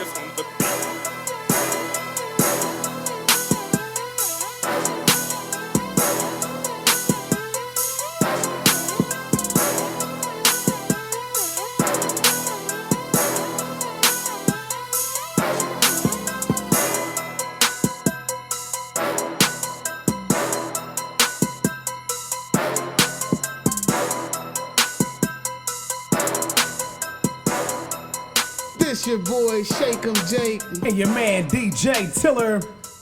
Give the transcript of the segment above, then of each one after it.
Chris on the beat. It's your boy Shake 'em Jake, and your man DJ Tiller,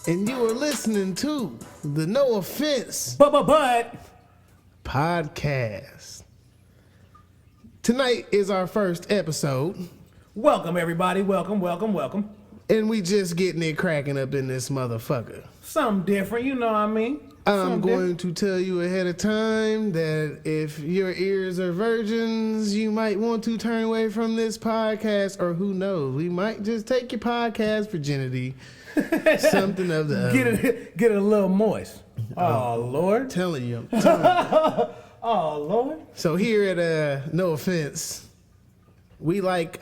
and you are listening to the No Offense but podcast. Tonight is our first episode. Welcome everybody, welcome. And we just getting it cracking up in this motherfucker. Something different, you know what I mean? I'm going to tell you ahead of time that if your ears are virgins, you might want to turn away from this podcast, or who knows, we might just take your podcast virginity. Something of the get it a little moist. Oh Lord. Telling you. Oh Lord. So here at No Offense, we like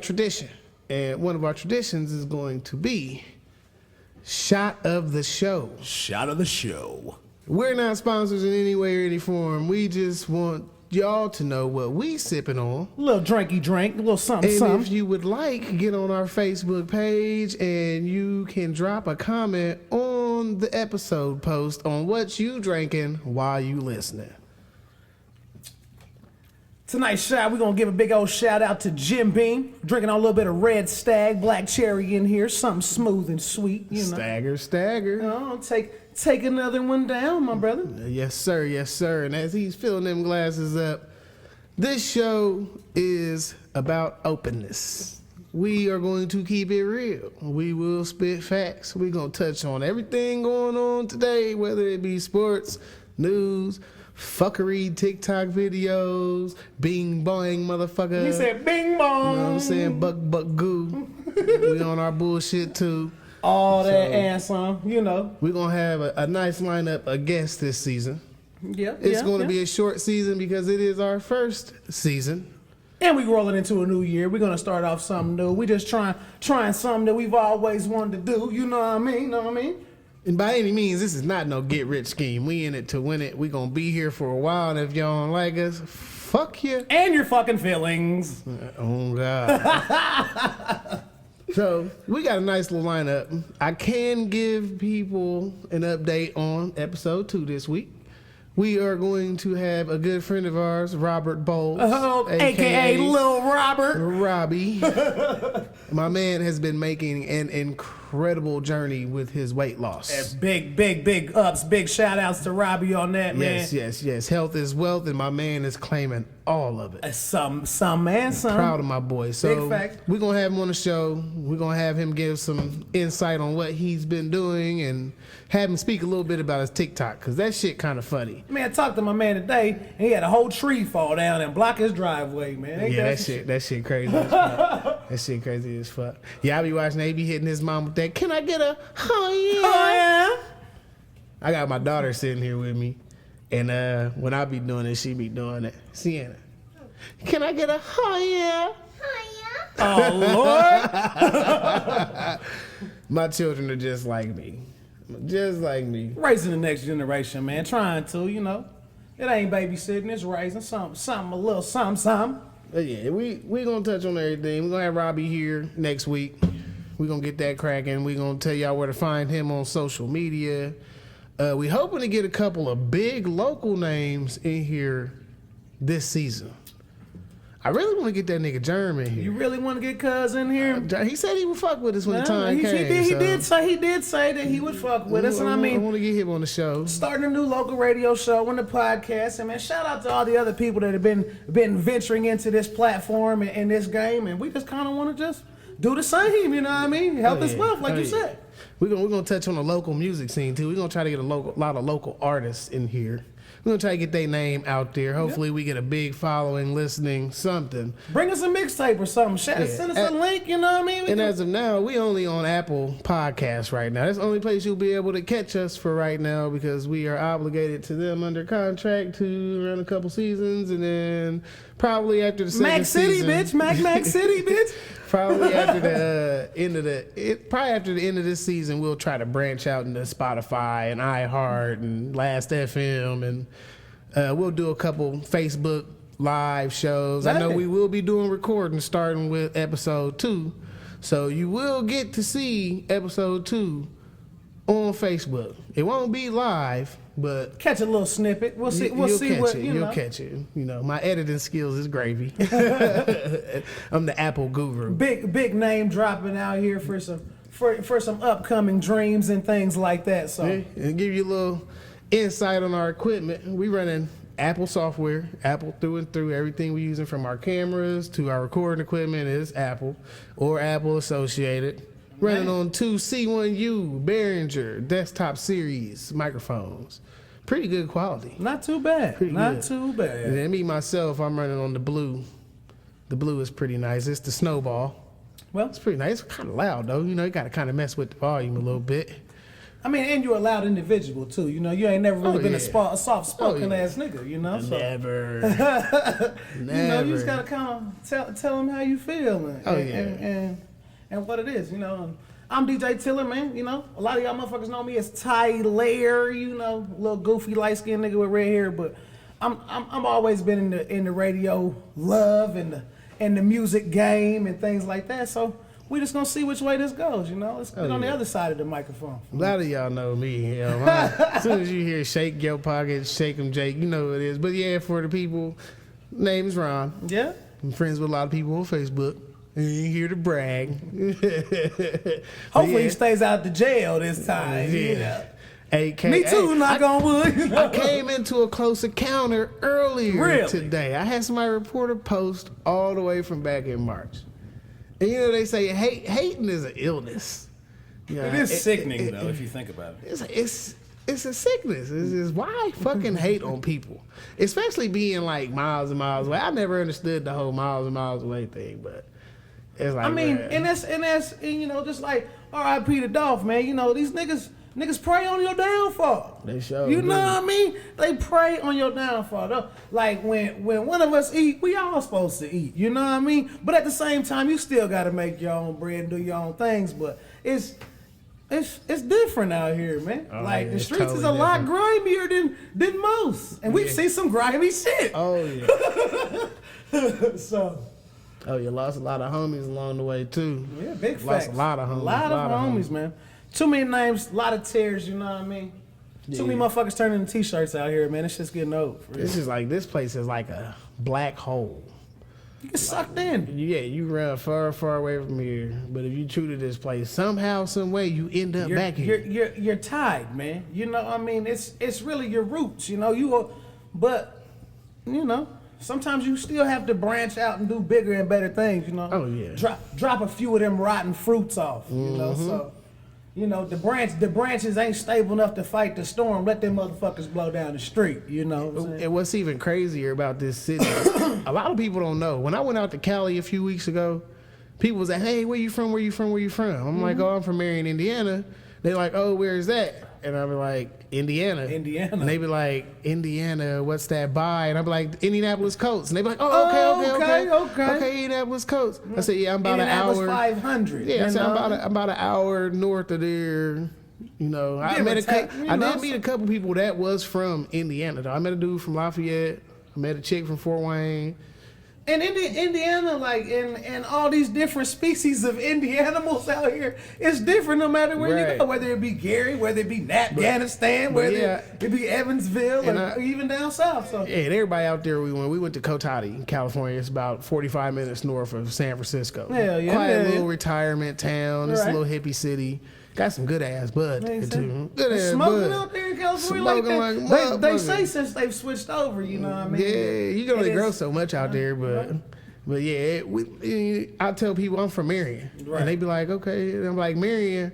tradition. And one of our traditions is going to be Shot of the Show. Shot of the Show. We're not sponsors in any way or any form. We just want y'all to know what we sipping on. A little drinky drink, a little something, and something. If you would like, get on our Facebook page and you can drop a comment on the episode post on what you drinking while you listening. Tonight's shot, we're going to give a big old shout out to Jim Beam. Drinking a little bit of Red Stag, Black Cherry in here. Something smooth and sweet, you know. Stagger. Oh, take another one down, my brother. Yes, sir. And as he's filling them glasses up, this show is about openness. We are going to keep it real. We will spit facts. We're going to touch on everything going on today, whether it be sports, news, fuckery, TikTok videos, bing boing, motherfucker. He said bing bong. You know what I'm saying? Buck goo. We on our bullshit too. All that and some, you know. We're going to have a nice lineup of guests this season. Yeah. It's going to be a short season because it is our first season. And we rolling into a new year. We're going to start off something new. We just trying something that we've always wanted to do. You know what I mean? And by any means, this is not no get-rich scheme. We in it to win it. We going to be here for a while, and if y'all don't like us, fuck you. And your fucking feelings. Oh, God. So, we got a nice little lineup. I can give people an update on episode 2 this week. We are going to have a good friend of ours, Robert Bowles. A.K.A. Lil Robert. Robbie. My man has been making an incredible journey with his weight loss. Big ups, big shout outs to Robbie on that, man. Yes. Health is wealth, and my man is claiming all of it. Some man. Proud of my boy. So big fact. We're going to have him on the show. We're going to have him give some insight on what he's been doing and have him speak a little bit about his TikTok, because that shit kind of funny. Man, I talked to my man today, and he had a whole tree fall down and block his driveway, man. Ain't that shit crazy as fuck. That shit crazy as fuck. Yeah, I be watching, they be hitting his mom with that, can I get a, oh yeah? I got my daughter sitting here with me, and when I be doing it, she be doing it. Sienna, can I get a, oh yeah? Oh, Lord. My children are just like me. Just like me. Raising the next generation, man. Trying to, you know. It ain't babysitting, it's raising something, a little something. But yeah, we gonna touch on everything. We're gonna have Robbie here next week. We're gonna get that cracking. We're gonna tell y'all where to find him on social media. We hoping to get a couple of big local names in here this season. I really want to get that nigga Germ in here. You really want to get Cuz in here? He said he would fuck with us when the time came. He did say that he would fuck with us, and I mean, I want to get him on the show. Starting a new local radio show on the podcast, and man, shout out to all the other people that have been venturing into this platform and this game, and we just kind of want to just do the same, you know what I mean? Help us wealth, like you said. We're gonna touch on the local music scene too. We're gonna try to get a lot of local artists in here. We're going to try to get their name out there. Hopefully we get a big following, listening, something. Bring us a mixtape or something. Send us a link, you know what I mean? As of now, we only on Apple Podcasts right now. That's the only place you'll be able to catch us for right now, because we are obligated to them under contract to run a couple seasons, and then probably after the second season... Mac City, bitch. Probably after the end of this season, we'll try to branch out into Spotify and iHeart and Last FM, and we'll do a couple Facebook live shows. I know we will be doing recording starting with episode 2, so you will get to see episode 2 on Facebook. It won't be live, but catch a little snippet. We'll see. We'll see what you know. You'll catch it. You know, my editing skills is gravy. I'm the Apple guru. Big name dropping out here for some upcoming dreams and things like that. So, and give you a little insight on our equipment. We running Apple software, Apple through and through. Everything we're using from our cameras to our recording equipment is Apple or Apple associated. Running on 2 C1U Behringer desktop series microphones. Pretty good quality. Not too bad. Not too bad. And then me, myself, I'm running on the Blue. The Blue is pretty nice. It's the Snowball. Well, it's pretty nice. It's kind of loud, though. You know, you got to kind of mess with the volume a little bit. I mean, and you're a loud individual, too. You know, you ain't never really been a soft-spoken ass nigga, you know? So. Never. You know, you just got to kind of tell them how you feel and what it is, you know. I'm DJ Tiller, man, you know. A lot of y'all motherfuckers know me as Tyler, you know, little goofy light-skinned nigga with red hair, but I'm always been in the radio love and the music game and things like that. So we just gonna see which way this goes, you know. Let's get on the other side of the microphone. A lot of y'all know me. You know, as soon as you hear shake your pocket, shake 'em, Jake, you know what it is. But yeah, for the people, name is Ron. Yeah. I'm friends with a lot of people on Facebook. Ain't here to brag. Hopefully he stays out the jail this time. Yeah. Me too, knock on wood. I came into a close encounter earlier today. I had somebody report a post all the way from back in March. And you know, they say hating is an illness. You know, it is sickening, though, if you think about it. It's a sickness. It's why fucking hate on people? Especially being like miles and miles away. I never understood the whole miles and miles away thing, but it's like, I mean, and that's you know, just like R.I.P. the Dolph, man. You know, these niggas prey on your downfall. They show. You know what I mean? They prey on your downfall. Though. Like when one of us eat, we all supposed to eat. You know what I mean? But at the same time, you still got to make your own bread and do your own things. But it's different out here, man. Oh, like the streets totally is a lot grimier than most, and we've seen some grimy shit. Oh yeah. So. Oh, you lost a lot of homies along the way too. Yeah, big facts. Lost a lot of homies. A lot of homies, man. Too many names, a lot of tears. You know what I mean? Yeah. Too many motherfuckers turning into t-shirts out here, man. It's just getting old. It's just like this place is like a black hole. You get sucked in. Yeah, you run far, far away from here. But if you true to this place, somehow, some way, you end up back here. You're tied, man. You know, I mean, it's really your roots. You know, but you know. Sometimes you still have to branch out and do bigger and better things, you know. Oh yeah. Drop a few of them rotten fruits off, you know. So, you know, the branches ain't stable enough to fight the storm. Let them motherfuckers blow down the street, you know. And what's even crazier about this city, a lot of people don't know. When I went out to Cali a few weeks ago, people was like, "Hey, where you from? Where you from? Where you from?" I'm like, "Oh, I'm from Marion, Indiana." They're like, "Oh, where is that?" And I'll be like, Indiana. And they be like, Indiana, what's that by? And I'll be like, Indianapolis Colts. And they be like, oh, okay. Okay, Indianapolis Colts. I said, yeah, I'm about an hour. Indianapolis 500. Yeah, I said, I'm about an hour north of there. You know, I did meet a couple people that was from Indiana, though. I met a dude from Lafayette. I met a chick from Fort Wayne. And Indiana, like, and all these different species of Indianimals out here, it's different no matter where you go. Whether it be Gary, whether it be Afghanistan, whether it be Evansville, or even down south. So yeah, and everybody out there, we went to Cotati, California. It's about 45 minutes north of San Francisco. Hell yeah. Quiet little retirement town. It's a little hippie city. Got some good ass bud. Good ass smoking out there in California like that. They say since they've switched over, you know what I mean? Yeah, you can only grow so much out there, but yeah, I tell people I'm from Marion, and they be like, okay, and I'm like, Marion.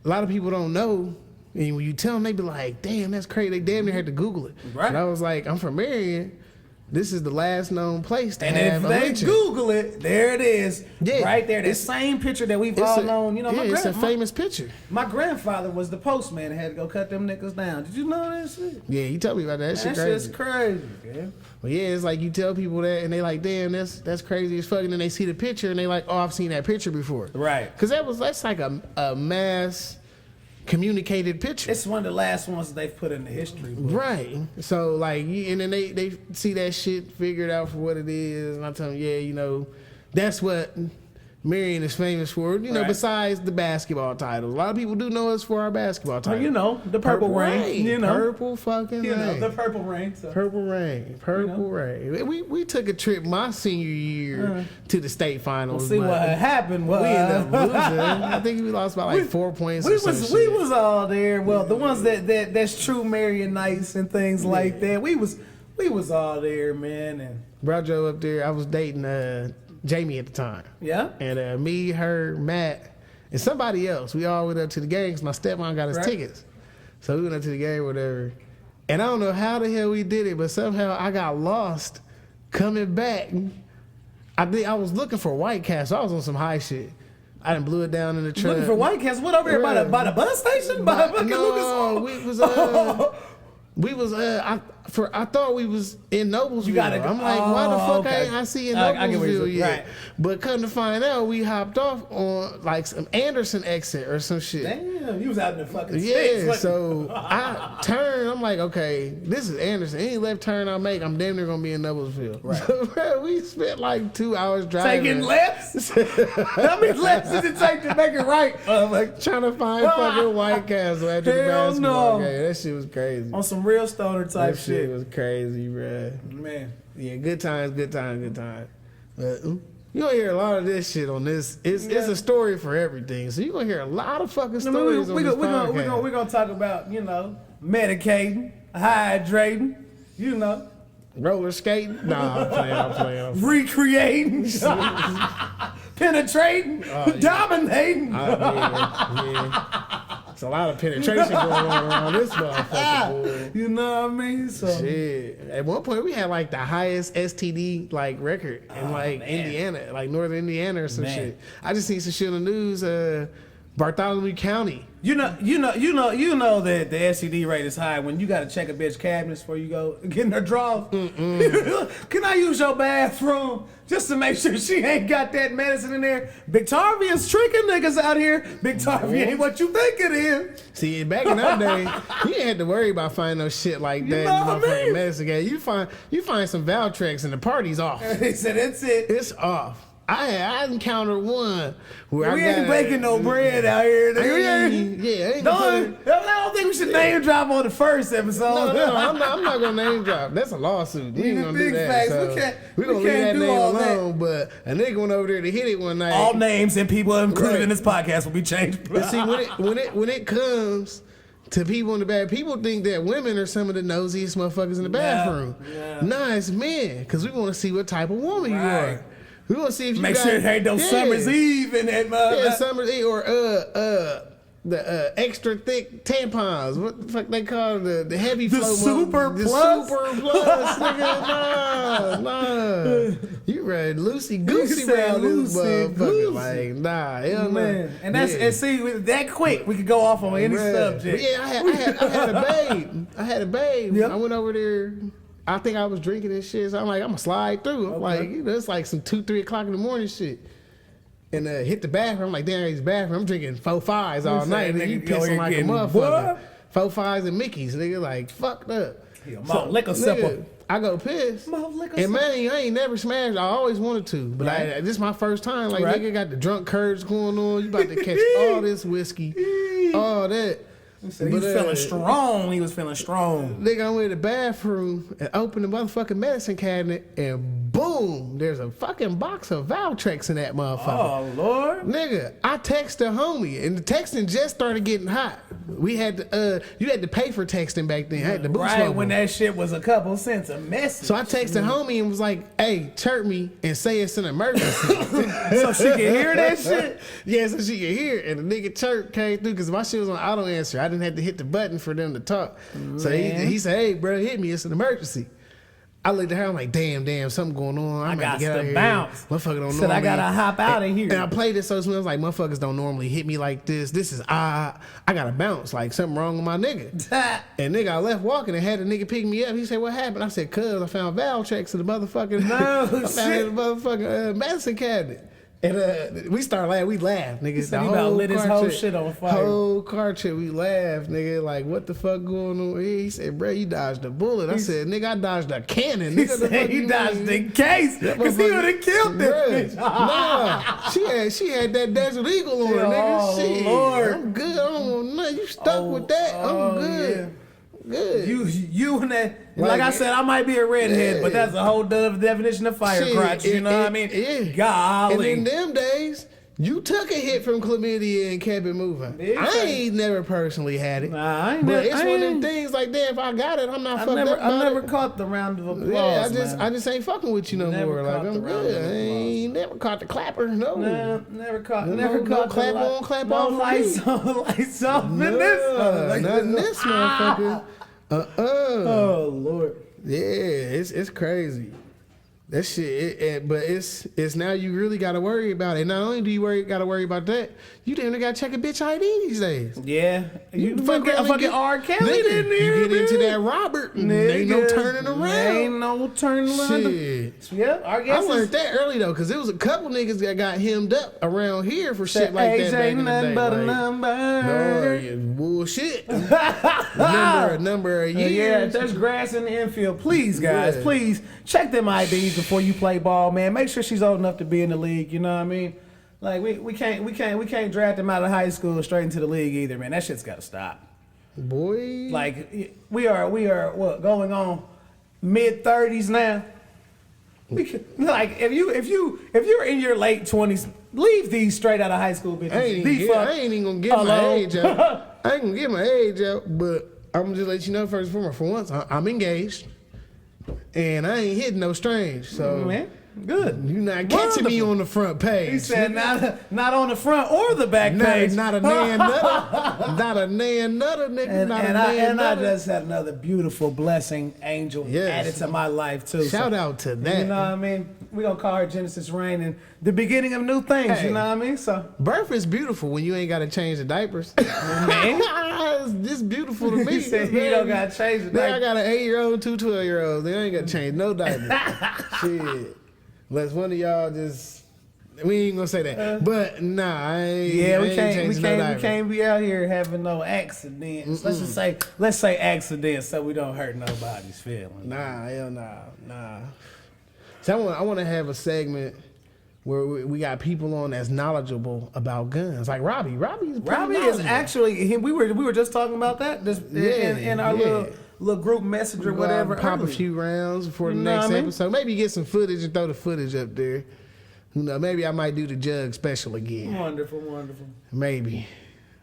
A lot of people don't know, and when you tell them, they be like, damn, that's crazy. They damn near had to Google it. Right. And I was like, I'm from Marion. this is the last known place to And have if a they lynching. Google it, there it is. Yeah. Right there. That same picture that we've all known. You know, it's a famous picture. My grandfather was the postman and had to go cut them niggas down. Did you know that shit? Yeah, you tell me about that. Shit That crazy. shit's crazy, man. Well, yeah, it's like you tell people that and they like, damn, that's crazy as fuck. And then they see the picture and they like, oh, I've seen that picture before. Right. Because that's like a mass communicated picture. It's one of the last ones that they've put in the history book. Right. So like, and then they see that shit, figure it out for what it is, and I tell them, yeah, you know, that's what Marion is famous for. You know, Right. besides the basketball titles, a lot of people do know us for our basketball Well, titles. you know, the purple rain. You know, purple fucking you know, rain. the purple rain. So. Purple rain, purple rain. We took a trip my senior year to the state finals. We'll see but what happened. we ended up losing. I think we lost by like 4 points. We or some was shit. all there. Well, the ones that's true Marion nights and things like that. We was all there, man. And Bro, I drove up there. I was dating Jamie at the time. yeah, And me, her, Matt, and somebody else. We all went up to the game because my stepmom got us Right. tickets. So we went up to the game or whatever. And I don't know how the hell we did it, but somehow I got lost coming back. I was looking for White Castle. I was on some high shit. I done blew it down in the truck. looking for White Castle. What over here by the bus station? By fucking Lucas Oil? I thought we was in Noblesville. You gotta go- I'm like, why the fuck okay. ain't I see in I get what you're Noblesville saying. yet? Right. But come to find out, we hopped off on like some Anderson exit or some shit. Damn, you was out in the fucking Yeah, sticks. so I turned. I'm like, okay, this is Anderson. Any left turn I make, I'm damn near gonna be in Noblesville. Right. So, bro, we spent like 2 hours driving. Taking lefts? How many lefts did it take to make it right? Like Trying to find fucking White Castle after the Hell basketball no. game. That shit was crazy. on some real stoner type That shit shit. was crazy, bro. Man. Yeah, good times. But you gonna hear a lot of this shit on this. It's a story for everything. So you gonna hear a lot of fucking stories on this podcast. We're gonna talk about, you know, medicating, hydrating, you know, Roller skating? Nah, I'm playing. recreating, penetrating, dominating. Yeah. It's a lot of penetration going on around this motherfucker, boy. You know what I mean? So Shit. At one point, we had like the highest STD like record in like Indiana, like northern Indiana or some Man. shit. I just seen some shit on the news. Bartholomew County. you know that the STD rate is high when you gotta check a bitch cabinets before you go get in her drawers. Can I use your bathroom just to make sure she ain't got that medicine in there? Victoria's tricking niggas out here. Victoria ain't what you think it is. See, back in that day, you ain't had to worry about finding no shit like that. know in what I motherfucking mean? medicine game. You find some Valtrex and the party's off. They said that's it. It's off. I encountered one where We I ain't got baking no bread out here. I don't think we should name drop on the first episode. No, I'm not gonna name drop. That's a lawsuit. We ain't gonna do Big that. facts. So We gonna can't leave that do name all that. alone. But a nigga went over there to hit it one night. All names and people included Right. in this podcast will be changed. But see, when it comes to people in the bathroom, people think that women are some of the nosiest motherfuckers in the bathroom. Yeah. Nah, it's men, because we want to see what type of woman you Right. are. We want to see if you Make got, sure it ain't no Summer's Eve in that Yeah, Summer's Eve or the extra thick tampons. What the fuck they call it? The heavy The flow. super The plus? super plus. Nigga, nah. You ready loosey goosey said around this loosey-goosey. motherfucker. Like, nah, hell no. Man, and that's Yeah. and see with that quick we could go off on any Bruh. subject. But yeah, I had a babe. I had a babe. Yep. I went over there. I think I was drinking and shit. So I'm like, I'm gonna slide through. I'm like, you know, it's like some 2, 3 o'clock in the morning shit. And hit the bathroom. I'm like, damn, it's the bathroom. I'm drinking 4-5s all You night. say, And you nigga, yo, pissing you're like a getting motherfucker. what? 4-5s and Mickey's. Nigga, like, fucked up. Malt liquor nigga, sipper. I go piss. Malt liquor And sipper. man, I ain't never smashed. I always wanted to. But Right. this is my first time. Like, Right. nigga got the drunk curves going on. You about to catch all this whiskey. All that. So he was feeling strong. He was feeling strong. Nigga, I went to the bathroom and opened the motherfucking medicine cabinet and boom, there's a fucking box of Valtrex in that motherfucker. Oh Lord. Nigga, I texted a homie and the texting just started getting hot. We had to, you had to pay for texting back then. I had to boot Right smoke when them. that shit was a couple cents a message. So I texted homie and was like, hey, chirp me and say it's an emergency. so she can hear that shit. Yeah, so she could hear it. And the nigga chirp came through because my shit was on auto answer. I didn't have to hit the button for them to talk. So Man. he said, hey, bro, hit me. It's an emergency. I looked at her, I'm like, damn, something going on. I'm I got to get out of to here. bounce. Motherfucker don't Said I normally. gotta hop out of here. And I played it so smooth. I was like, motherfuckers don't normally hit me like this. This is odd. I gotta bounce. Like something wrong with my nigga. And nigga, I left walking and had a nigga pick me up. He said, what happened? I said, cuz I found valve checks in the motherfucking I found it in the motherfucking medicine cabinet. And we started laughing. We laughed, nigga. Said he about lit his whole shit on fire. Whole car trip, we laughed, nigga. Like, what the fuck going on here? He said, bro, you dodged a bullet. I said, nigga, I dodged a cannon. He Nigga, said he dodged the case because he would have killed this bitch. Nah, she had that Desert Eagle on her, nigga. Oh, Shit, Lord. I'm good. I don't want nothing. You stuck with that. I'm good. Yeah. Good. You and that, like I said, I might be a redhead, but that's a whole other definition of fire crotch. You know what I mean? Yeah. Golly. And in them days, you took a hit from chlamydia and kept it moving. I ain't never personally had it. Nah, I ain't but never, it's one of them things like that. If I got it, I'm not fucked up about I never it. caught the round of applause. Yeah, I just ain't fucking with you no Never more. Like caught the I'm round good. of I ain't never caught the clapper. No. Nah, never caught. No, Never no caught the clap on, clap no off. lights on, lights off in this. Not in this motherfucker. Oh Lord. Yeah, it's crazy. That shit, but it's now you really got to worry about it. Not only do you got to worry about that, you damn near got to check a bitch ID these days. Yeah, you fucking R. Kelly nigga, in there, you get into man. that Robert, ain't no turning around. Ain't no turning around. Shit. Yeah, I guess I learned that early though, because there was a couple niggas that got hemmed up around here for shit like that back in the day. But like, a number. no, yeah, bullshit. number of years. Yeah, if there's grass in the infield, please, guys, please check them IDs before you play ball, man. Make sure she's old enough to be in the league. You know what I mean? Like we can't draft them out of high school straight into the league either, man. That shit's got to stop. Boy, Like we are what going on mid-30s now. Like if you're in your late 20s, leave these straight out of high school bitches. I ain't even gonna give my age out. I ain't gonna give my age out, but I'm gonna just let you know first and foremost. For once, I'm engaged, and I ain't hitting no strange. So man, good. You not catching me on the front page. He said not on the front or the back page. Not a nan nutter, not a nan nutter, nigga. And I just had another beautiful blessing angel added to my life too. Shout out to that. You know what I mean? We gonna call her Genesis Rain and the beginning of new things. Hey, you know what I mean? So birth is beautiful when you ain't got to change the diapers. man, it's just beautiful to me. he said he don't gotta change the Then I diapers. got an 8-year-old, 2 12-year-olds. They ain't got to change no diapers. Shit. Unless one of y'all just, we ain't gonna say that, but nah, I ain't. Yeah, I we ain't can't be out here having no accidents. Let's say accidents, so we don't hurt nobody's feelings. Nah, hell nah. So I want to have a segment where we got people on that's knowledgeable about guns, like Robbie. Robbie is actually we were just talking about that in our little group message or whatever. Pop earlier. a few rounds for the You know next what I mean? episode. Maybe get some footage and throw the footage up there. You know, maybe I might do the Jug special again. Wonderful. Maybe.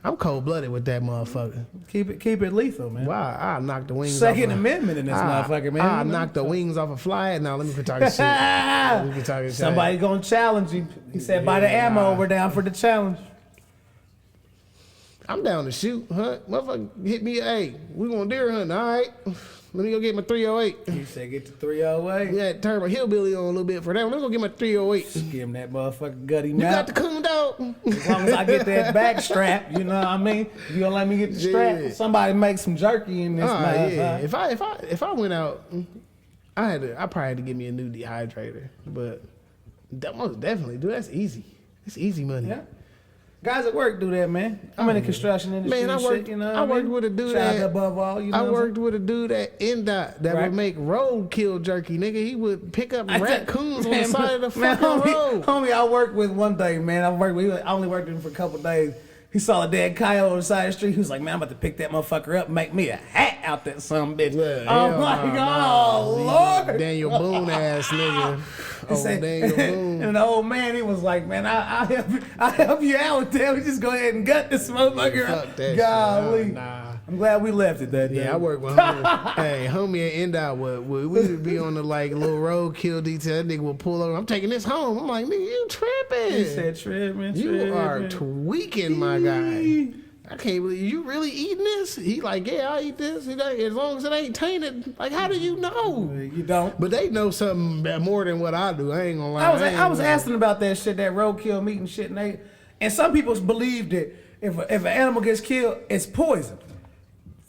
I'm cold blooded with that motherfucker. Keep it lethal, man. Wow, I knocked the wings Second off Amendment in this motherfucker, man. I knocked the wings off a fly. Now let me quit talking shit. Somebody gonna challenge you. He said, "By the ammo, we're down for the challenge." I'm down to shoot, hunt. Motherfucker hit me, hey, we going deer hunting, all right? Let me go get my 308. He said, "Get the 308." We had to turn my hillbilly on a little bit for that one. Let's go get my 308. Give him that motherfucking gutty You mouth. got the coon dog. As long as I get that back strap, you know what I mean? If you don't let me get the strap, somebody make some jerky in this mouth. Yeah. If I went out, I probably had to get me a new dehydrator. But that most definitely, dude, that's easy. It's easy money. Yeah. Guys at work do that, man. I'm in the construction industry. Man, I worked with a dude that above all. You know I worked with a dude at NDOT that would make roadkill jerky, nigga. He would pick up raccoons on the side of the fucking road. Homie, I worked with one day, man. I only worked with him for a couple days. He saw a dead coyote on the side of the street. He was like, "Man, I'm about to pick that motherfucker up and make me a hat out that son of a bitch." I'm like, "Oh, Lord." Daniel Boone ass nigga. Daniel Boone. And the old man, he was like, "Man, I'll help you out with that. We just go ahead and gut this motherfucker." Fuck that Golly. shit. Nah. I'm glad we left it that day. Yeah, I work with homie. Hey, homie at NDOT we would be on the like little roadkill detail. That nigga would pull over. I'm taking this home. I'm like, nigga, you tripping. He said, tripping. You are tweaking, my guy. I can't believe you really eating this. He like, yeah, I eat this. He like, as long as it ain't tainted. Like, how do you know? You don't. But they know something more than what I do. I ain't gonna lie. I was asking about that shit, that roadkill meat and shit, and some people believe that if an animal gets killed, it's poison.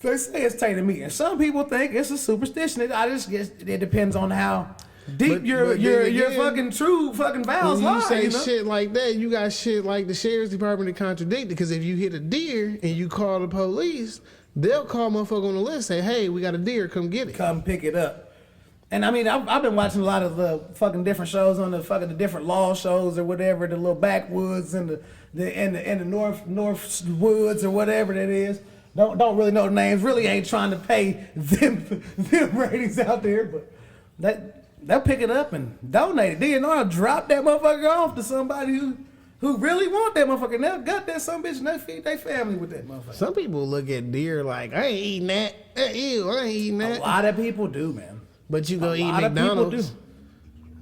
They say it's tainted meat, and some people think it's a superstition. I just guess it depends on how deep your fucking true fucking vows when lie. you say You know? shit like that, you got shit like the sheriff's department to contradict it. Because if you hit a deer and you call the police, they'll call motherfucker on the list, say, hey, we got a deer, come get it. Come pick it up. And I mean, I've been watching a lot of the fucking different shows on the different law shows or whatever, the little backwoods and the north woods or whatever that is. Don't really know the names. Really ain't trying to pay them ratings out there, but they'll pick it up and donate it. DNR drop that motherfucker off to somebody who really want that motherfucker. And they'll gut that some bitch and they feed their family with that motherfucker. Some people look at deer like, I ain't eating that. Ew, I ain't eating that. A lot of people do, man. But you go eat A lot of McDonald's. people do.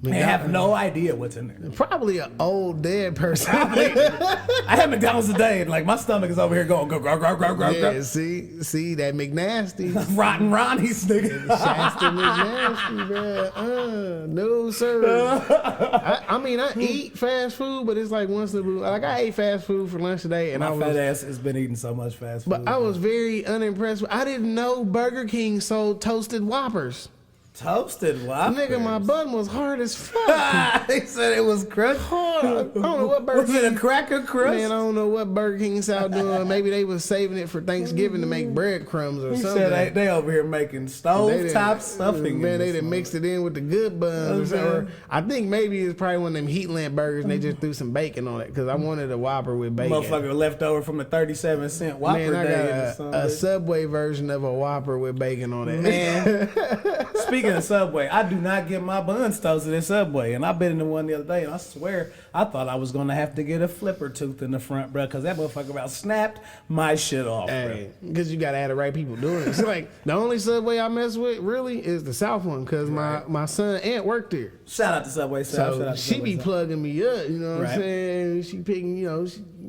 They have no idea what's in there. Probably an old dead person. I had McDonald's today and like my stomach is over here going go. Yeah, see that McNasty. Rotten Ronnie's nigga. Shasta McNasty, bro. No sir. I mean, I eat fast food, but it's like once in a blue. Like I ate fast food for lunch today, and My fat ass has been eating so much fast food. But I was very unimpressed. I didn't know Burger King sold toasted Whoppers. Toasted Whoppers. Nigga, my bun was hard as fuck. They said it was crushed. Hard. I don't know what Burger Was King. it a cracker crust? Man, I don't know what Burger King's out doing. Maybe they was saving it for Thanksgiving to make breadcrumbs or He something. said they over here making stove top stuffing. Man, they done mixed it in with the good buns. Or I think maybe it's probably one of them heat lamp burgers and they just threw some bacon on it because I wanted a Whopper with bacon. Motherfucker left over from the 37-cent Whopper Man, I day. got a Subway version of a Whopper with bacon on it. Man, speaking of Subway, I do not get my buns toasted at Subway, and I've been in the one the other day, and I swear I thought I was gonna have to get a flipper tooth in the front, bro, because that motherfucker about snapped my shit off, Hey, because you gotta have the right people doing it. It's like the only Subway I mess with really is the South one, because my son aunt worked there. Shout out to Subway South. So she be plugging me up, you know what I'm saying? She picking,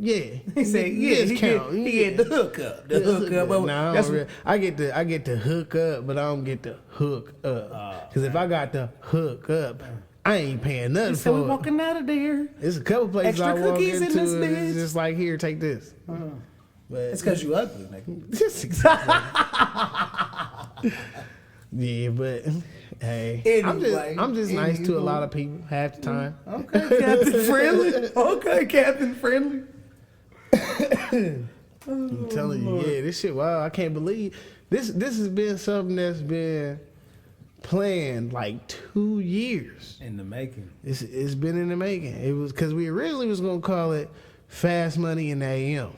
yeah. He said, yeah, discount. he get the hookup. The hookup. No, I get the hook up, but I don't get the hook up. Because if I got the hook up, I ain't paying nothing So we for it. walking out of there. There's a couple places Extra I walk cookies in into. this It's bitch. just like, here, take this. But It's because you ugly, nigga. just exactly. Yeah, but hey, Anyway, I'm just nice to a lot of people half the time. Okay, Captain Friendly. Okay, Captain Friendly. I'm telling you, yeah, this shit. Wow, I can't believe this. This has been something that's been planned like 2 years. In the making. It's been in the making. It was because we originally was gonna call it Fast Money in the AM.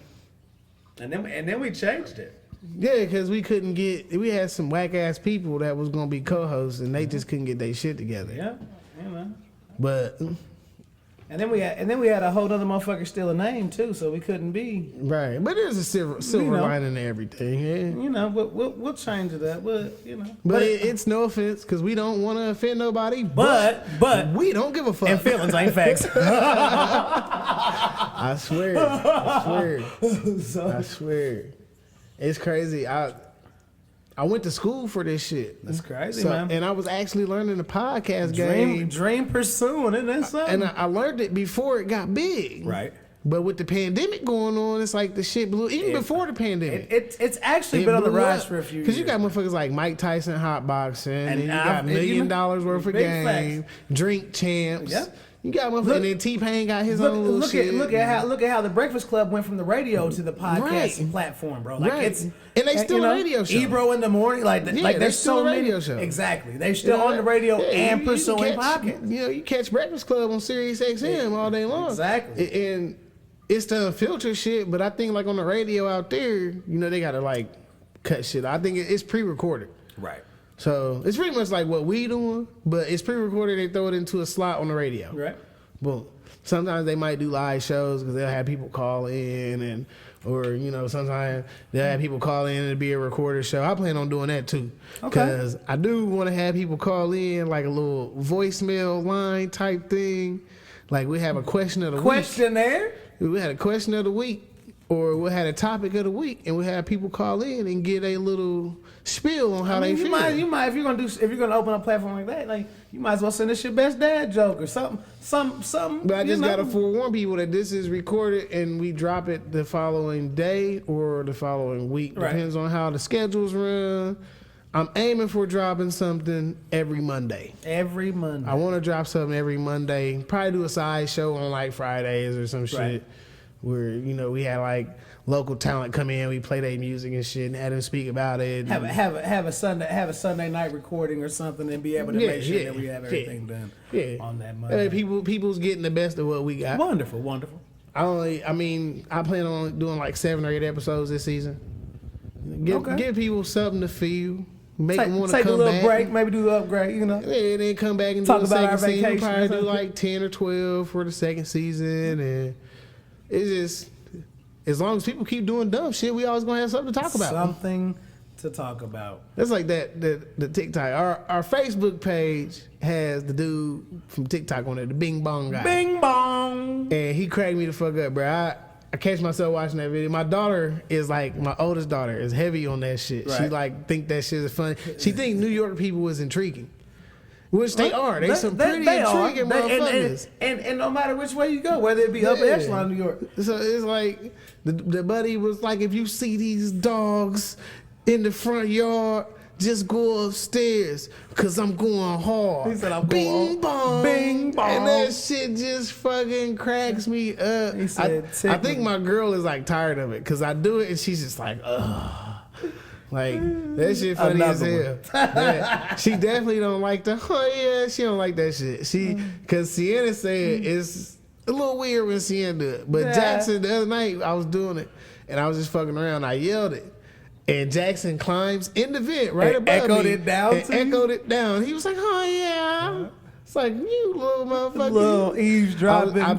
And then we changed it. Yeah, because we couldn't get. We had some whack ass people that was gonna be co-hosts, and they just couldn't get their shit together. Yeah, you know. But And then we had a whole other motherfucker steal a name too, so we couldn't be. right, but there's a silver lining to everything. Yeah. You know, we'll change it up. But it's no offense because we don't want to offend nobody. But we don't give a fuck. and feelings ain't facts. I swear. I swear. It's crazy. I went to school for this shit. That's crazy, man. And I was actually learning the podcast game. Dream pursuing, isn't that something? And I learned it before it got big. Right. But with the pandemic going on, it's like the shit blew. Even before the pandemic. It's actually been on the rise for a few years. Because you got motherfuckers like Mike Tyson hotboxing, and you got $1 million worth of big game, drink champs. Yeah. You got motherfuckers, and then T-Pain got his own little shit. Look at how the Breakfast Club went from the radio to the podcast platform, bro. Like Right. it's And they still a radio show. Ebro in the morning, like Yeah, there's still so a many radio show. Exactly, they still on the radio and pursuing podcasts. You catch Breakfast Club on Sirius XM all day long. Exactly. And it's the unfiltered shit, but I think like on the radio out there, they gotta like cut shit. I think it's pre-recorded. Right. So it's pretty much like what we doing, but it's pre-recorded. They throw it into a slot on the radio. Right. Boom. Sometimes they might do live shows because they'll have people call in, or sometimes they'll have people call in and it'll be a recorded show. I plan on doing that too, because I do want to have people call in like a little voicemail line type thing. Like we have a question of the week. Questionnaire. We had a question of the week, or we'll have a topic of the week, and we'll have people call in and get a little spiel on how they feel. You might if you're gonna open a platform like that, like you might as well send us your best dad joke or something. But I just gotta forewarn people that this is recorded and we drop it the following day or the following week. Right. Depends on how the schedules run. I'm aiming for dropping something every Monday. Every Monday. I want to drop something every Monday. Probably do a side show on like Fridays or some shit. Right. Where, we had like local talent come in, we play their music and shit and have them speak about it. Have a Sunday night recording or something and be able to make sure that we have everything done on that Monday. People's getting the best of what we got. Wonderful. I plan on doing like 7 or 8 episodes this season. Give people something to feel. Make them want to come back. Take a little break, maybe do the upgrade, Yeah, and then come back and talk do the about second season. our vacation. Probably do like 10 or 12 for the second season. And it's just, as long as people keep doing dumb shit, we always gonna have something to talk about. Something to talk about. That's like the TikTok. Our Facebook page has the dude from TikTok on it, the Bing Bong guy. Bing Bong. And he cracked me the fuck up, bro. I catch myself watching that video. My daughter is like, my oldest daughter is heavy on that shit. Right. She like think that shit is funny. She think New York people is intriguing, which they are. They some pretty intriguing motherfuckers. And no matter which way you go, whether it be upper echelon New York. So it's like the buddy was like, if you see these dogs in the front yard, just go upstairs, cause I'm going hard. He said I'm Bing going bong. Bing bong. And that shit just fucking cracks me up. He said, I think my girl is like tired of it, cause I do it and she's just like, ugh. Like, that shit funny as hell. Yeah, she definitely don't like she don't like that shit. Cause Sienna said it's a little weird when Sienna do it. But Jackson, the other night, I was doing it and I was just fucking around. I yelled it. And Jackson climbs in the vent right above echoed me. It down and echoed it down. He was like, oh, yeah. It's like, you little motherfucker. Little eavesdropping I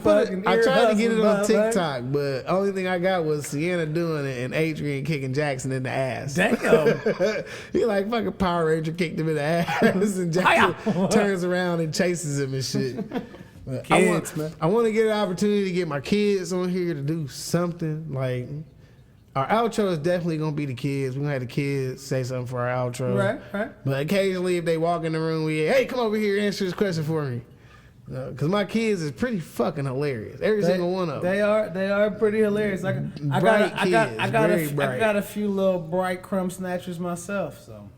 tried to get it on TikTok, right? but only thing I got was Sienna doing it and Adrian kicking Jackson in the ass. Damn. He like fucking Power Ranger kicked him in the ass. And Jackson turns around and chases him and shit. I want to get an opportunity to get my kids on here to do something like... Our outro is definitely going to be the kids. We're going to have the kids say something for our outro. Right. But occasionally if they walk in the room, hey, come over here and answer this question for me. Because my kids is pretty fucking hilarious. Every single one of them. They are pretty hilarious. I got a few little bright crumb snatchers myself, so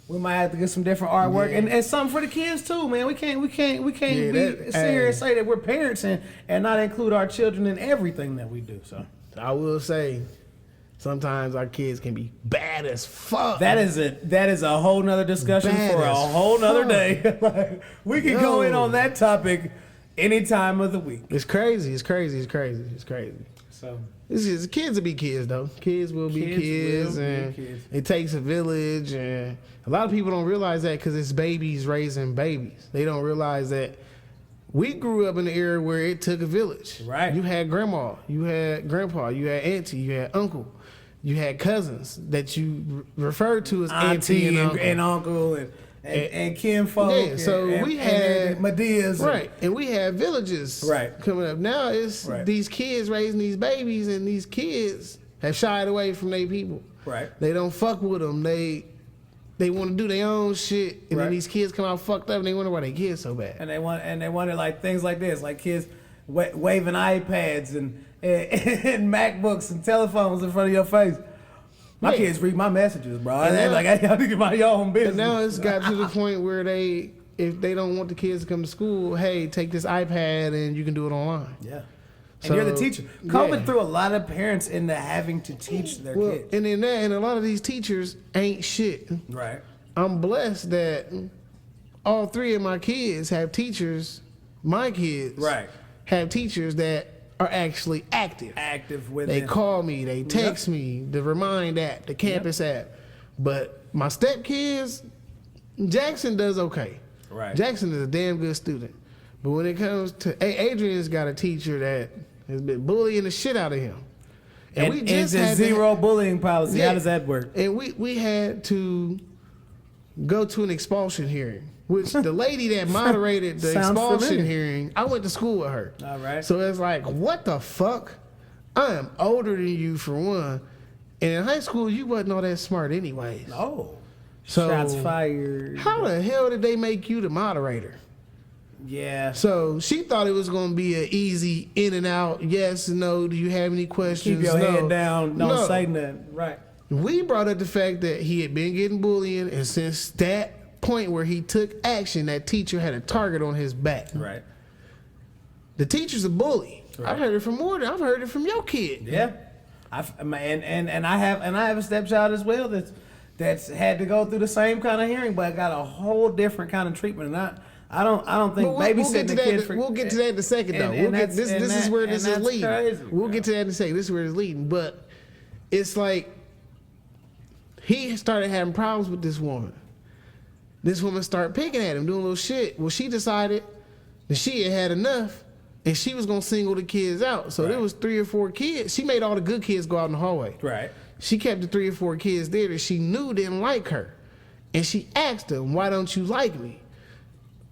we might have to get some different artwork and something for the kids too, man. We can't sit here and say that we're parents and not include our children in everything that we do. So I will say, sometimes our kids can be bad as fuck. That is a whole nother discussion for a whole nother day. Like, we can go in on that topic any time of the week. It's crazy. So it's just, kids will be kids though. Kids will be kids, and it takes a village. And a lot of people don't realize that because it's babies raising babies. They don't realize that. We grew up in the era where it took a village. Right. You had grandma, you had grandpa, you had auntie, you had uncle, you had cousins that you referred to as auntie and uncle and kinfolk. Yeah, so we had Medeas. Right. And we had villages coming up. Now it's these kids raising these babies, and these kids have shied away from their people. Right. They don't fuck with them. They want to do their own shit, and then these kids come out fucked up, and they wonder why they kids so bad. And they wanted like things like this, like kids waving iPads and MacBooks and telephones in front of your face. My kids read my messages, bro. And they're like, hey, y'all need to mind your own business. And now it's got to the point where if they don't want the kids to come to school, hey, take this iPad and you can do it online. Yeah. And you're the teacher. COVID threw a lot of parents into having to teach their kids. And in that, and a lot of these teachers ain't shit. Right. I'm blessed that all 3 of my kids have teachers. My kids have teachers that are actually active. Active with They call me, they text me, the Remind app, the Campus app. But my stepkids, Jackson does okay. Right. Jackson is a damn good student. But when it comes to Adrian's got a teacher that has been bullying the shit out of him. And we just had zero bullying policy. Yeah. How does that work? And we had to go to an expulsion hearing, which the lady that moderated the expulsion hearing, I went to school with her. All right. So it's like, what the fuck? I am older than you for one. And in high school, you wasn't all that smart anyways. No. So Shots fired. How the hell did they make you the moderator? Yeah. So she thought it was going to be an easy in and out. Yes, no. Do you have any questions? Keep your no. head down. Don't say nothing. Right. We brought up the fact that he had been getting bullying, and since that point where he took action, that teacher had a target on his back. Right. The teacher's a bully. Right. I've heard it from more than I've heard it from your kid. Yeah. I have a stepchild as well that's had to go through the same kind of hearing, but got a whole different kind of treatment. And I don't think babysitting the kid for. We'll get to that in a second, though. This is where this is leading. Crazy, we'll get to that in a second. This is where it's leading. But it's like he started having problems with this woman. This woman started picking at him, doing little shit. Well, she decided that she had enough, and she was gonna single the kids out. So there was 3 or 4 kids. She made all the good kids go out in the hallway. Right. She kept the 3 or 4 kids there that she knew didn't like her, and she asked them, "Why don't you like me?"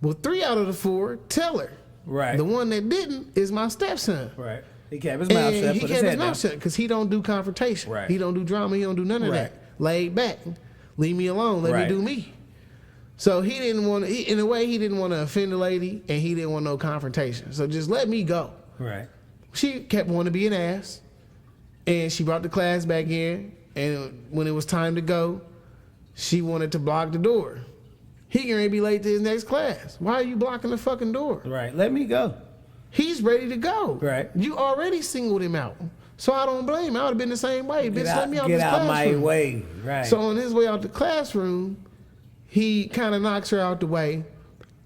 Well, 3 out of the 4 tell her. Right. The one that didn't is my stepson. Right. He kept his mouth shut. He kept his mouth shut because he don't do confrontation. Right. He don't do drama. He don't do none of that. Laid back. Leave me alone. Let me do me. So he didn't want to, in a way, he didn't want to offend the lady, and he didn't want no confrontation. So just let me go. Right. She kept wanting to be an ass, and she brought the class back in, and when it was time to go, she wanted to block the door. He getting ready to be late to his next class. Why are you blocking the fucking door? Right. Let me go. He's ready to go. Right. You already singled him out. So I don't blame him. I would have been the same way. Bitch, let me out this classroom. Get out my way. Right. So on his way out the classroom, he kind of knocks her out the way.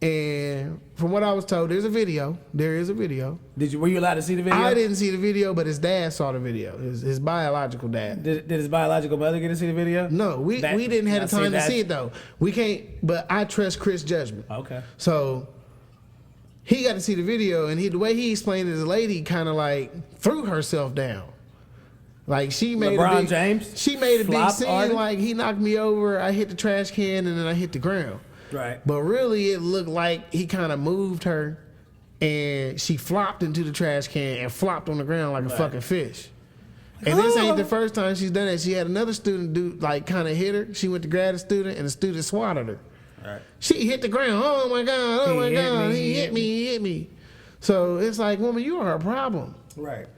And from what I was told, there's a video. There is a video. Were you allowed to see the video? I didn't see the video, but his dad saw the video. His biological dad. Did his biological mother get to see the video? No, we didn't have the time to see it though. We can't. But I trust Chris' judgment. Okay. So he got to see the video, and the way he explained it, the lady kind of like threw herself down. Like she made LeBron James. She made a big scene. Artist? Like he knocked me over. I hit the trash can, and then I hit the ground. Right. But really, it looked like he kind of moved her, and she flopped into the trash can and flopped on the ground like a fucking fish. And this ain't the first time she's done that. She had another student kind of hit her. She went to grab a student, and the student swatted her. Right. She hit the ground. Oh my God! Oh my God! He hit me! He hit me! So it's like, woman, you are a problem. Right.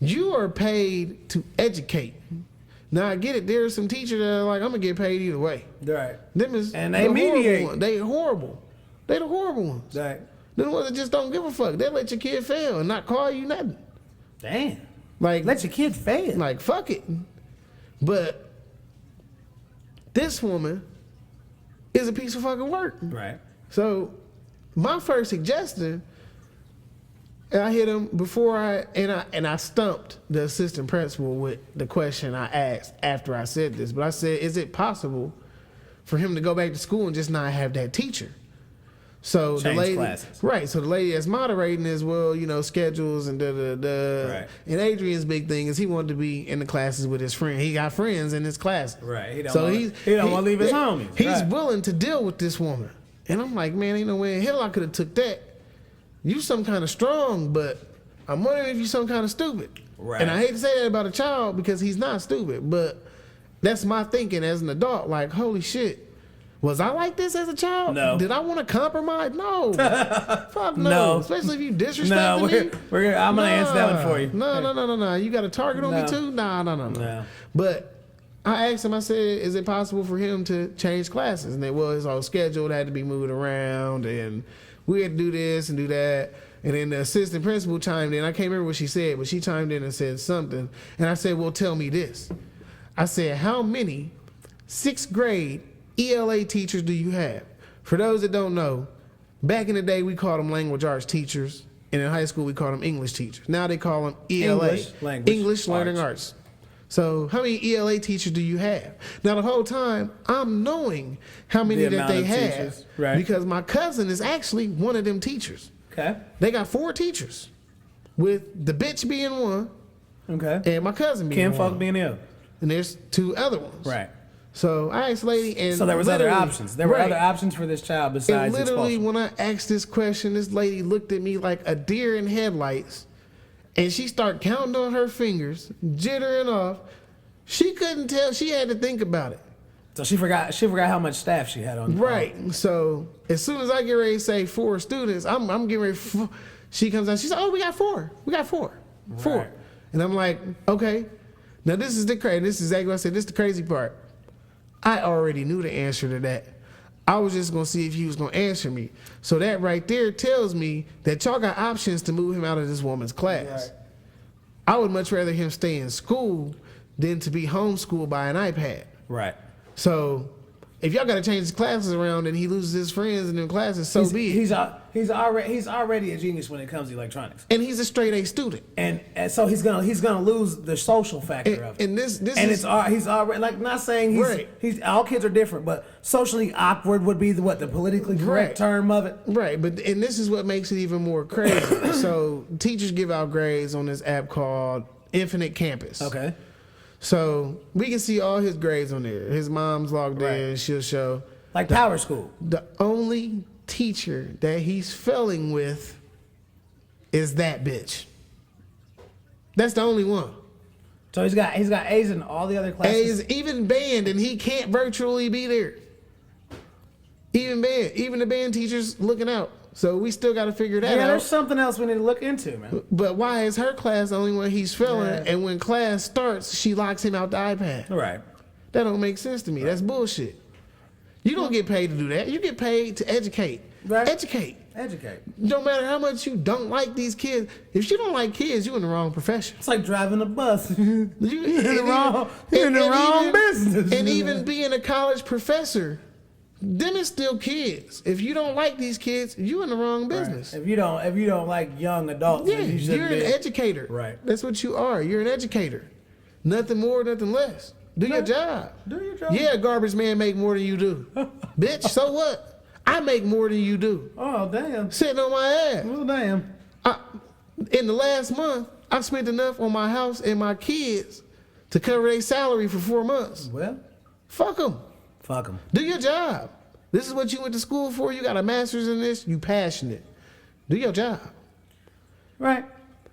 You are paid to educate. Now I get it. There are some teachers that are like, I'm gonna get paid either way. Right. And they mediate. Ones. They horrible. They the horrible ones. Right. They're the ones that just don't give a fuck. They let your kid fail and not call you nothing. Damn. Like let your kid fail. Like fuck it. But this woman is a piece of fucking work. Right. So my first suggestion, and I hit him before I stumped the assistant principal with the question I asked after I said this. But I said, is it possible for him to go back to school and just not have that teacher? So Change the lady, classes. right? So the lady that's moderating is schedules and Right. And Adrian's big thing is he wanted to be in the classes with his friend. He got friends in his classes. Right. He don't want to leave his homies. He's willing to deal with this woman, and I'm like, man, ain't no way in hell I could have took that. You some kind of strong, but I'm wondering if you some kind of stupid. Right. And I hate to say that about a child because he's not stupid, but that's my thinking as an adult. Like, holy shit. Was I like this as a child? No. Did I want to compromise? No. Fuck no. Especially if you disrespect me. I'm going to answer that one for you. No. You got a target on me too? No. But I asked him, I said, is it possible for him to change classes? And his whole schedule had to be moved around, and we had to do this and do that. And then the assistant principal chimed in. I can't remember what she said, but she chimed in and said something. And I said, well, tell me this. I said, how many 6th grade ELA teachers do you have? For those that don't know, back in the day, we called them language arts teachers. And in high school, we called them English teachers. Now they call them ELA. English Learning Arts. So how many ELA teachers do you have? Now, the whole time, I'm knowing how many that they have. Teachers, right. Because my cousin is actually one of them teachers. Okay. They got 4 teachers, with the bitch being one, okay, and my cousin being one. Kinfolk being ill. And there's 2 other ones. Right. So I asked the lady, and so there was other options. There were other options for this child besides and literally, expulsion. when I asked this question, this lady looked at me like a deer in headlights, and she start counting on her fingers, jittering off. She couldn't tell. She had to think about it. So she forgot how much staff she had on. Right. So as soon as I get ready to say 4 students, I'm getting ready. She comes out. She said, "Oh, we got 4. We got 4. 4." Right. And I'm like, "Okay." Now this is the crazy. This is exactly what I said. This is the crazy part. I already knew the answer to that. I was just gonna see if he was gonna answer me. So that right there tells me that y'all got options to move him out of this woman's class. Right. I would much rather him stay in school than to be homeschooled by an iPad. Right. So if y'all got to change his classes around and he loses his friends in them classes, so be it. He's already a genius when it comes to electronics, And he's a straight A student. and so he's gonna lose the social factor of it. And this And is he's already, like, not saying he's all kids are different, but socially awkward would be the politically correct Right. term of it. right. And this is what makes it even more crazy. So teachers give out grades on this app called Infinite Campus. Okay. So we can see all his grades on there. His mom's logged in. She'll show. Like Power School. The only teacher that he's failing with is that bitch. That's the only one. So he's got A's in all the other classes. A's even band, and he can't virtually be there. Even the band teacher's looking out. So we still got to figure that out. There's something else we need to look into, man. But why is her class the only one he's failing? Yeah. And when class starts, she locks him out the iPad. Right. That don't make sense to me. That's bullshit. You don't get paid to do that. You get paid to educate. Right. Educate. No matter how much you don't like these kids. If you don't like kids, you're in the wrong profession. It's like driving a bus. You're in the and wrong business. And even being a college professor, them is still kids. If you don't like these kids, you in the wrong business. Right. If you don't like young adults, Yeah, then you're an educator. Right. That's what you are. You're an educator. Nothing more, nothing less. Do your job. Do your job. Yeah, garbage man make more than you do. Bitch, so what? I make more than you do. Oh, damn. Sitting on my ass. Well, damn. In the last month, I spent enough on my house and my kids to cover their salary for 4 months. Well, Fuck them. fuck them. Do your job. This is what you went to school for. You got a master's in this. You passionate. Do your job. Right.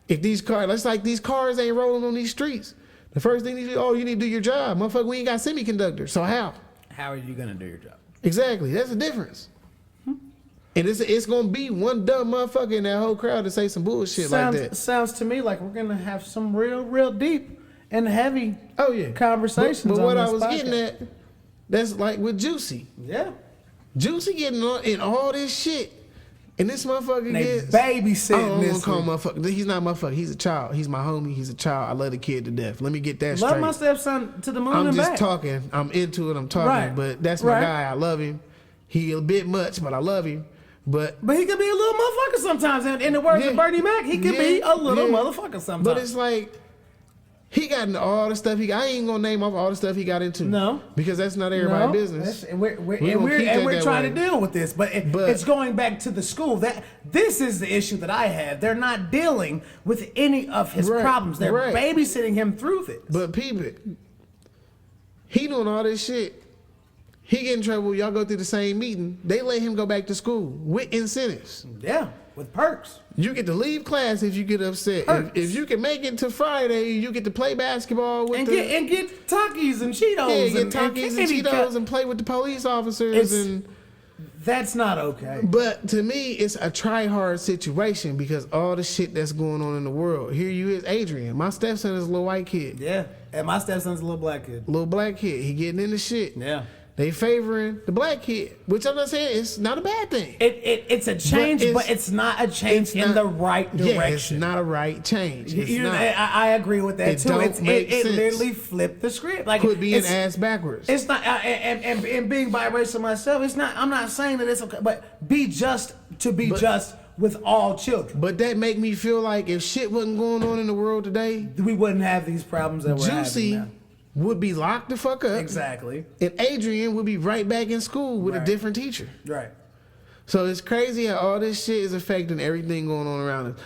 If these cars, that's like these cars ain't rolling on these streets. The first thing you do, you need to do your job. Motherfucker, we ain't got semiconductors. So how? How are you going to do your job? Exactly. That's the difference. And it's going to be one dumb motherfucker in that whole crowd to say some bullshit like that. Sounds to me like we're going to have some real deep and heavy conversations But what on I this was podcast. getting at, that's like with Juicy. Yeah. Juicy getting in all this shit. And this motherfucker They gets... babysitting I don't this want to call him motherfucker. He's not a motherfucker. He's a child. He's my homie. He's a child. I love the kid to death. Let me get that straight. Love my stepson to the moon I'm and just back. talking. I'm into it. I'm talking. Right. But that's my Right. guy. I love him. He a bit much, but I love him. But But he could be a little motherfucker sometimes. In the words of Bernie Mac, he could be a little motherfucker sometimes. But it's like, he got into all the stuff he got. I ain't gonna name off all the stuff he got into. No. Because that's not everybody's business. And we're gonna keep that trying way. to deal with this, but it's going back to the school. This is the issue that I have. They're not dealing with any of his problems. They're babysitting him through this. But peep it. He doing all this shit. He get in trouble. Y'all go through the same meeting. They let him go back to school with incentives. Yeah, with perks. You get to leave class if you get upset. If you can make it to Friday, you get to play basketball with get Takis and Cheetos. Yeah, get Takis and Cheetos and play with the police officers. That's not okay. But to me, it's a try-hard situation because all the shit that's going on in the world. Here you is, Adrian. My stepson is a little white kid. Yeah, and my stepson's a little black kid. Little black kid. He getting into shit. Yeah. They favoring the black kid, which I'm not saying it's not a bad thing. It's a change, but it's not a change in the right direction. Yeah, it's not a right change. I agree with that too. It literally flipped the script. Like could be an ass backwards. It's not, and being biracial myself, it's not. I'm not saying that it's okay, but be just with all children. But that make me feel like if shit wasn't going on in the world today, we wouldn't have these problems that we're Juicy having now. Would be locked the fuck up. Exactly. And Adrian would be right back in school with a different teacher. Right. So it's crazy how all this shit is affecting everything going on around us.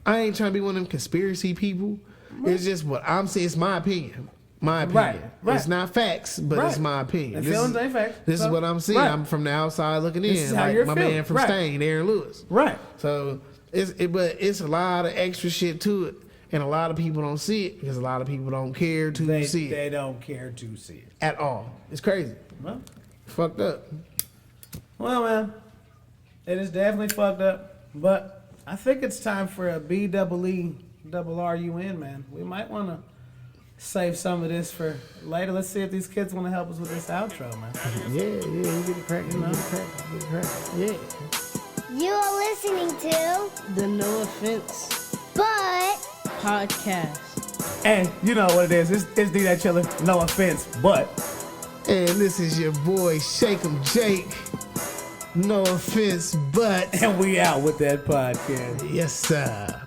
I ain't trying to be one of them conspiracy people. Right. It's just what I'm saying. It's my opinion. My opinion. Right. It's not facts, but it's my opinion. Feelings ain't facts. This is what I'm seeing. I'm from the outside looking in. This is how like you're my feeling. man from Stain, Aaron Lewis. Right. So but it's a lot of extra shit to it. And a lot of people don't see it because a lot of people don't care to see it. They don't care to see it. At all. It's crazy. Well, Fucked up. well, man, it is definitely fucked up. But I think it's time for a BEERUN, man. We might want to save some of this for later. Let's see if these kids want to help us with this outro, man. Yeah, we get it cracking. Yeah. You are listening to The No Offense But Podcast. And you know what it is. It's D That Chiller. No offense, but. And this is your boy, Shake 'em Jake. No offense, but. And we out with that podcast. Yes, sir.